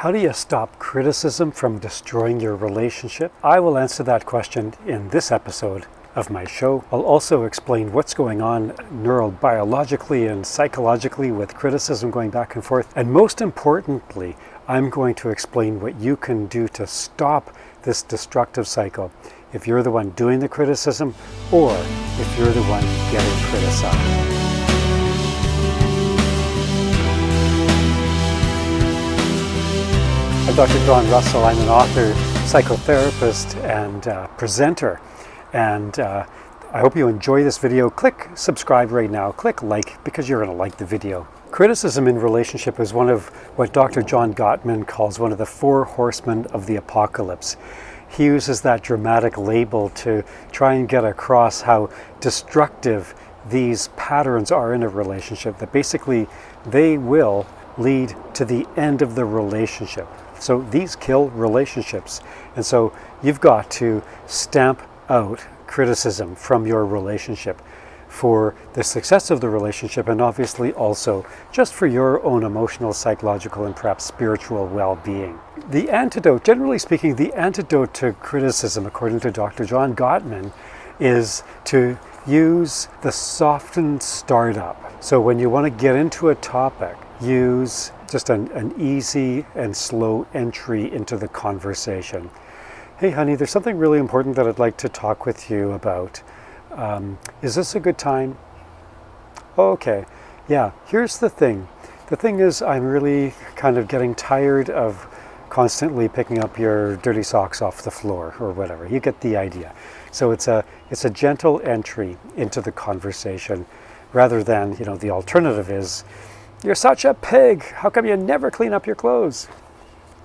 How do you stop criticism from destroying your relationship? I will answer that question in this episode of my show. I'll also explain what's going on neurobiologically and psychologically with criticism going back and forth. And most importantly, I'm going to explain what you can do to stop this destructive cycle if you're the one doing the criticism or if you're the one getting criticized. I'm Dr. John Russell. I'm an author, psychotherapist, and presenter. And I hope you enjoy this video. Click subscribe right now. Click like because you're going to like the video. Criticism in relationship is one of what Dr. John Gottman calls one of the 4 horsemen of the apocalypse. He uses that dramatic label to try and get across how destructive these patterns are in a relationship, that basically they will lead to the end of the relationship. So these kill relationships. And so you've got to stamp out criticism from your relationship for the success of the relationship, and obviously also just for your own emotional, psychological, and perhaps spiritual well-being. The antidote, generally speaking, the antidote to criticism, according to Dr. John Gottman, is to use the softened startup. So when you want to get into a topic, use just an easy and slow entry into the conversation. Hey honey, there's something really important that I'd like to talk with you about. Is this a good time? Okay, yeah, here's the thing. The thing is, I'm really kind of getting tired of constantly picking up your dirty socks off the floor or whatever. You get the idea. So it's a gentle entry into the conversation rather than, the alternative is, you're such a pig. How come you never clean up your clothes?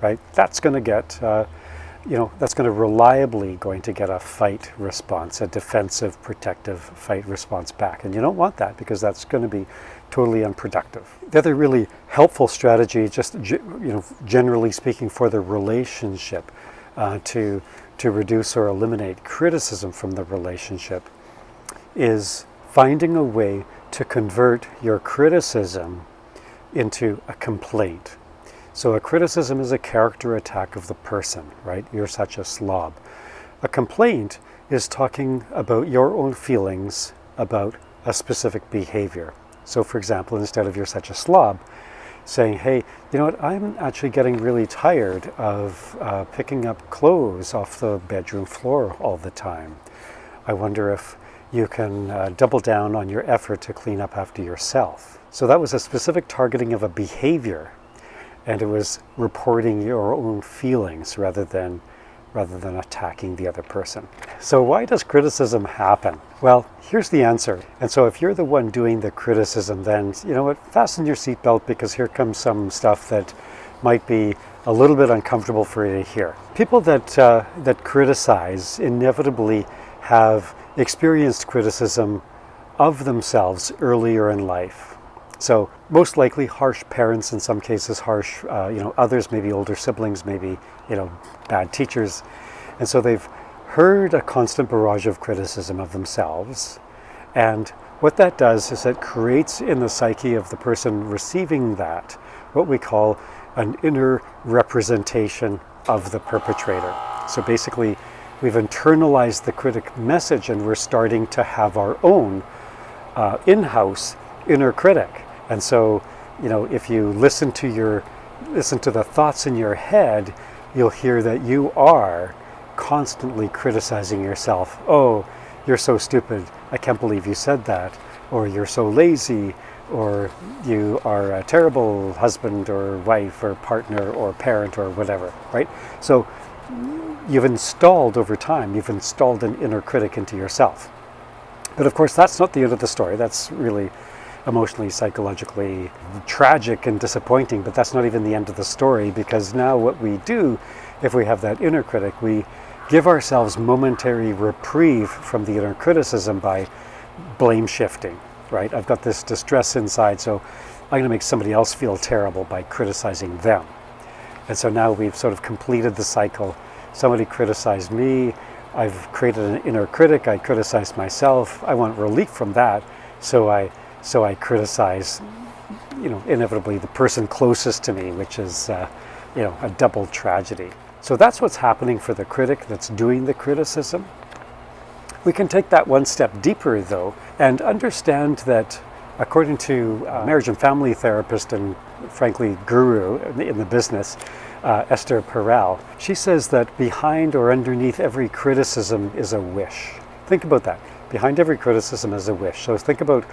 Right? That's going to get, that's going to reliably get a fight response, a defensive, protective fight response back. And you don't want that because that's going to be totally unproductive. The other really helpful strategy, just, generally speaking for the relationship, to reduce or eliminate criticism from the relationship is finding a way to convert your criticism into a complaint. So a criticism is a character attack of the person, right? You're such a slob. A complaint is talking about your own feelings about a specific behavior. So for example, instead of you're such a slob, saying, hey, you know what, I'm actually getting really tired of picking up clothes off the bedroom floor all the time. I wonder if you can double down on your effort to clean up after yourself. So that was a specific targeting of a behavior, and it was reporting your own feelings rather than attacking the other person. So why does criticism happen? Well, here's the answer. And so if you're the one doing the criticism, then you know what, fasten your seatbelt because here comes some stuff that might be a little bit uncomfortable for you to hear. People that criticize inevitably have experienced criticism of themselves earlier in life. So most likely harsh parents, in some cases harsh, others, maybe older siblings, maybe, bad teachers. And so they've heard a constant barrage of criticism of themselves. And what that does is it creates in the psyche of the person receiving that what we call an inner representation of the perpetrator. So basically, we've internalized the critic message and we're starting to have our own in-house inner critic. And so, if you listen to the thoughts in your head, you'll hear that you are constantly criticizing yourself. Oh, you're so stupid. I can't believe you said that. Or you're so lazy. Or you are a terrible husband or wife or partner or parent or whatever, right? So you've installed over time, you've installed an inner critic into yourself. But of course, that's not the end of the story. That's really emotionally, psychologically tragic and disappointing, but that's not even the end of the story, because now what we do, if we have that inner critic, we give ourselves momentary reprieve from the inner criticism by blame shifting, right? I've got this distress inside, so I'm going to make somebody else feel terrible by criticizing them. And so now we've sort of completed the cycle. Somebody criticized me, I've created an inner critic, I criticized myself, I want relief from that, so I criticize, inevitably the person closest to me, which is a double tragedy. So that's what's happening for the critic that's doing the criticism. We can take that one step deeper, though, and understand that according to marriage and family therapist and, frankly, guru in the business, Esther Perel, she says that behind or underneath every criticism is a wish. Think about that. Behind every criticism is a wish. So think about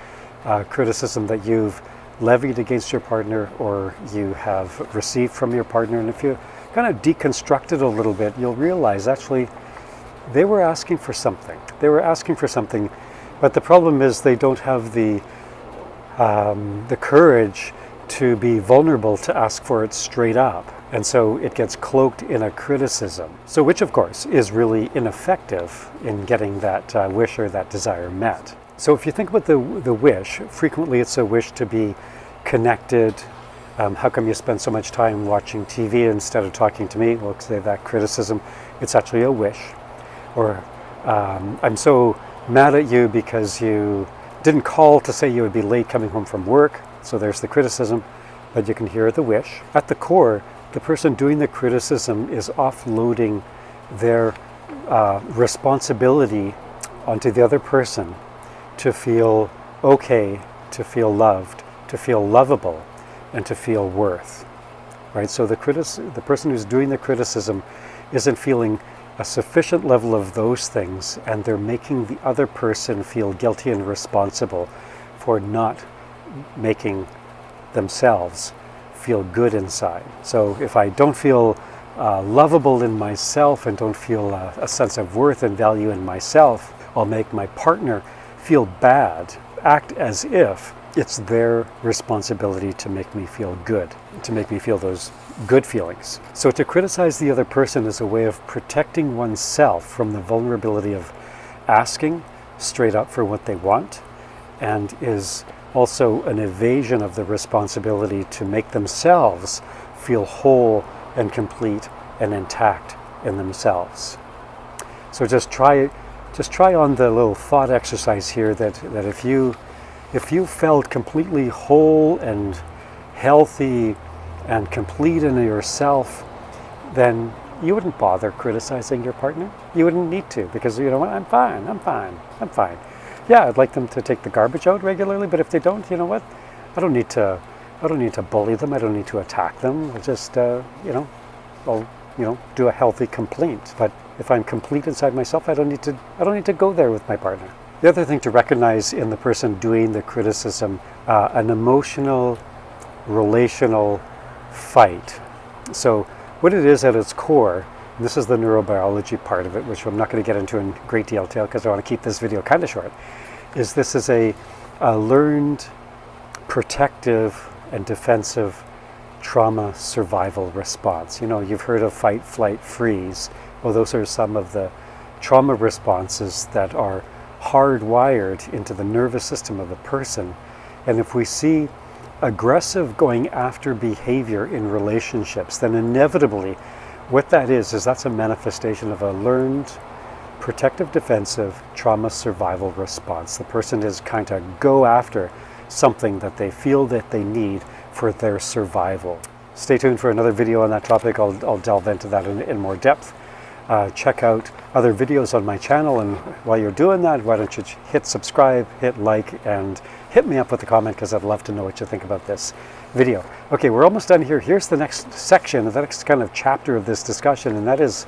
criticism that you've levied against your partner or you have received from your partner. And if you kind of deconstruct it a little bit, you'll realize actually they were asking for something. They were asking for something, but the problem is they don't have the courage to be vulnerable to ask for it straight up. And so it gets cloaked in a criticism. So which of course is really ineffective in getting that wish or that desire met. So if you think about the wish, frequently it's a wish to be connected. How come you spend so much time watching TV instead of talking to me? Well, because they have that criticism. It's actually a wish. Or I'm so mad at you because you didn't call to say you would be late coming home from work. So there's the criticism, but you can hear the wish. At the core, the person doing the criticism is offloading their responsibility onto the other person to feel okay, to feel loved, to feel lovable, and to feel worth. Right? So the person who's doing the criticism isn't feeling a sufficient level of those things, and they're making the other person feel guilty and responsible for not making themselves feel good inside. So if I don't feel lovable in myself and don't feel a sense of worth and value in myself, I'll make my partner feel bad, act as if it's their responsibility to make me feel good, to make me feel those good feelings. So to criticize the other person is a way of protecting oneself from the vulnerability of asking straight up for what they want, and is also an evasion of the responsibility to make themselves feel whole and complete and intact in themselves. So just try on the little thought exercise here that if you felt completely whole and healthy and complete in yourself, then you wouldn't bother criticizing your partner. You wouldn't need to, because you know what, I'm fine. Yeah, I'd like them to take the garbage out regularly, but if they don't, you know what, I don't need to bully them. I don't need to attack them. I'll just I'll do a healthy complaint. But if I'm complete inside myself, I don't need to go there with my partner. The other thing to recognize in the person doing the criticism, an emotional, relational fight. So what it is at its core, and this is the neurobiology part of it, which I'm not going to get into in great detail because I want to keep this video kind of short, is this is a learned protective and defensive trauma survival response. You've heard of fight, flight, freeze. Well, those are some of the trauma responses that are hardwired into the nervous system of a person. And if we see aggressive going after behavior in relationships, then inevitably what that is that's a manifestation of a learned protective defensive trauma survival response. The person is kind of go after something that they feel that they need for their survival. Stay tuned for another video on that topic. I'll delve into that in more depth. Check out other videos on my channel, and while you're doing that, why don't you hit subscribe, hit like, and hit me up with a comment, because I'd love to know what you think about this video. Okay, we're almost done here. Here's the next section, the next kind of chapter of this discussion, and that is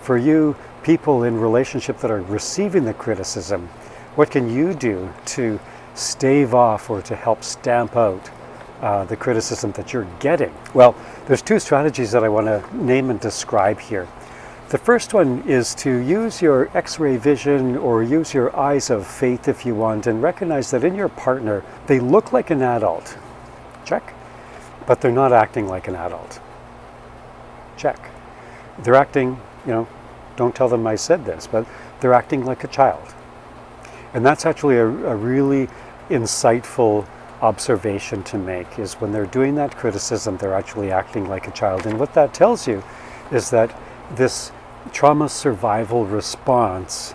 for you people in relationship that are receiving the criticism. What can you do to stave off or to help stamp out the criticism that you're getting? Well, there's two strategies that I want to name and describe here. The first one is to use your X-ray vision or use your eyes of faith if you want, and recognize that in your partner, they look like an adult. Check. But they're not acting like an adult. Check. They're acting, don't tell them I said this, but they're acting like a child. And that's actually a really insightful observation to make, is when they're doing that criticism, they're actually acting like a child. And what that tells you is that this trauma survival response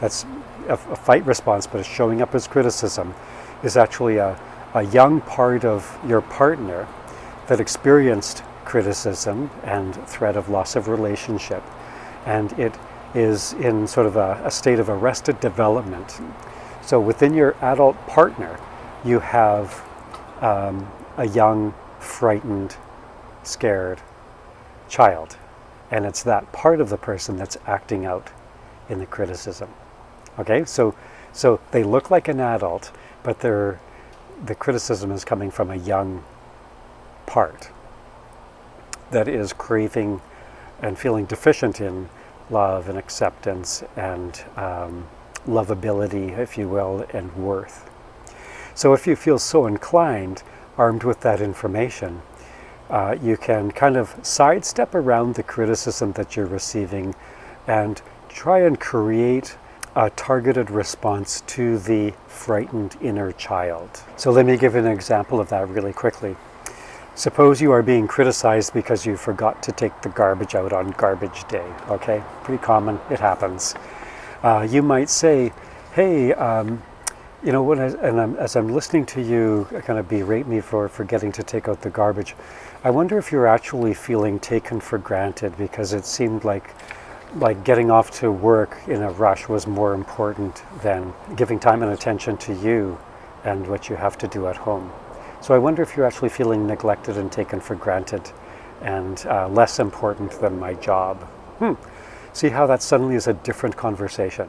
that's a fight response, but it's showing up as criticism, is actually a young part of your partner that experienced criticism and threat of loss of relationship, and it is in sort of a state of arrested development. So within your adult partner, you have a young, frightened, scared child, and it's that part of the person that's acting out in the criticism. Okay, so they look like an adult, but the criticism is coming from a young part that is craving and feeling deficient in love and acceptance and lovability, if you will, and worth. So if you feel so inclined, armed with that information, you can kind of sidestep around the criticism that you're receiving and try and create a targeted response to the frightened inner child. So let me give an example of that really quickly. Suppose you are being criticized because you forgot to take the garbage out on garbage day, okay? Pretty common, it happens. You might say, hey, you know, as I'm listening to you kind of berate me for forgetting to take out the garbage, I wonder if you're actually feeling taken for granted because it seemed like getting off to work in a rush was more important than giving time and attention to you and what you have to do at home. So I wonder if you're actually feeling neglected and taken for granted and less important than my job. See how that suddenly is a different conversation.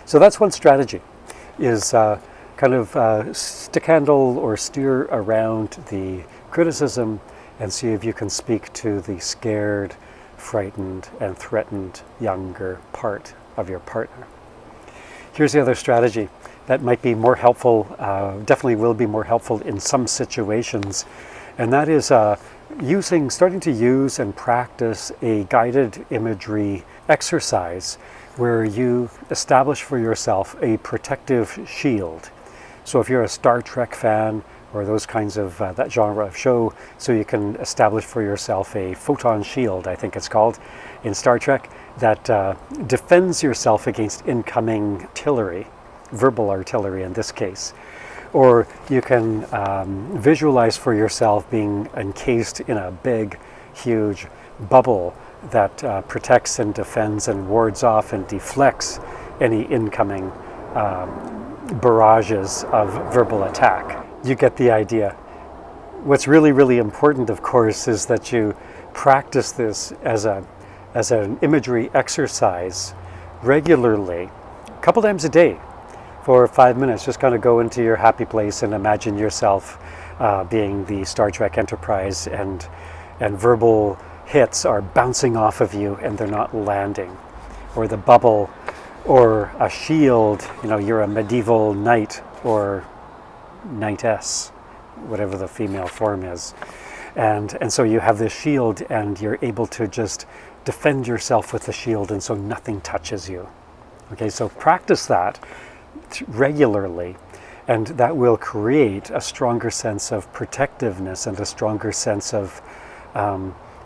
So that's one strategy, is kind of stick handle or steer around the criticism and see if you can speak to the scared, frightened, and threatened younger part of your partner. Here's the other strategy that might be more helpful, definitely will be more helpful in some situations, and that is starting to use and practice a guided imagery exercise where you establish for yourself a protective shield. So if you're a Star Trek fan or those kinds of that genre of show, so you can establish for yourself a photon shield, I think it's called, in Star Trek, that defends yourself against incoming artillery, verbal artillery in this case. Or you can visualize for yourself being encased in a big, huge bubble that protects and defends and wards off and deflects any incoming barrages of verbal attack. You get the idea. What's really, really important, of course, is that you practice this as an imagery exercise regularly, a couple times a day for 5 minutes. Just kind of go into your happy place and imagine yourself being the Star Trek Enterprise, and verbal hits are bouncing off of you and they're not landing. Or the bubble, or a shield, you know, you're a medieval knight or knightess, whatever the female form is. And so you have this shield and you're able to just defend yourself with the shield, and so nothing touches you. Okay, so practice that regularly, and that will create a stronger sense of protectiveness and a stronger sense of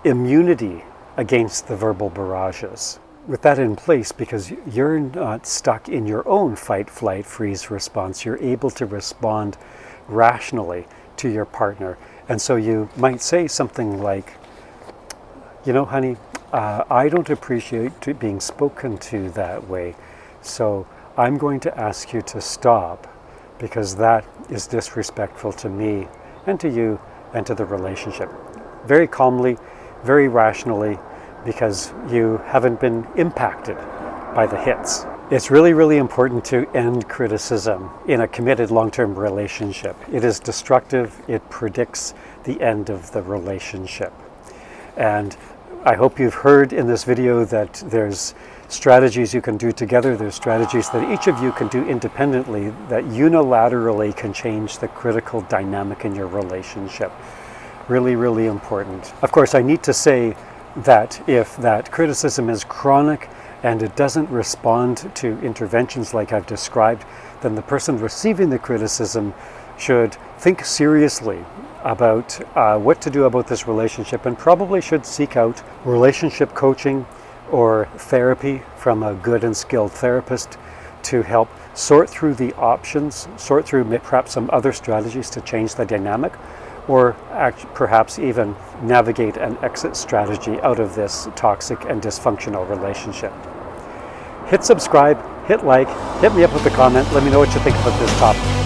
immunity against the verbal barrages. With that in place, because you're not stuck in your own fight, flight, freeze response, you're able to respond rationally to your partner. And so you might say something like, you know, honey, I don't appreciate being spoken to that way, so I'm going to ask you to stop, because that is disrespectful to me and to you and to the relationship. Very calmly, very rationally, because you haven't been impacted by the hits. It's really, really important to end criticism in a committed long-term relationship. It is destructive. It predicts the end of the relationship. And I hope you've heard in this video that there's strategies you can do together. There's strategies that each of you can do independently that unilaterally can change the critical dynamic in your relationship. Really, really important. Of course, I need to say that if that criticism is chronic and it doesn't respond to interventions like I've described, then the person receiving the criticism should think seriously about what to do about this relationship, and probably should seek out relationship coaching or therapy from a good and skilled therapist to help sort through the options, sort through perhaps some other strategies to change the dynamic, or perhaps even navigate an exit strategy out of this toxic and dysfunctional relationship. Hit subscribe, hit like, hit me up with a comment, let me know what you think about this topic.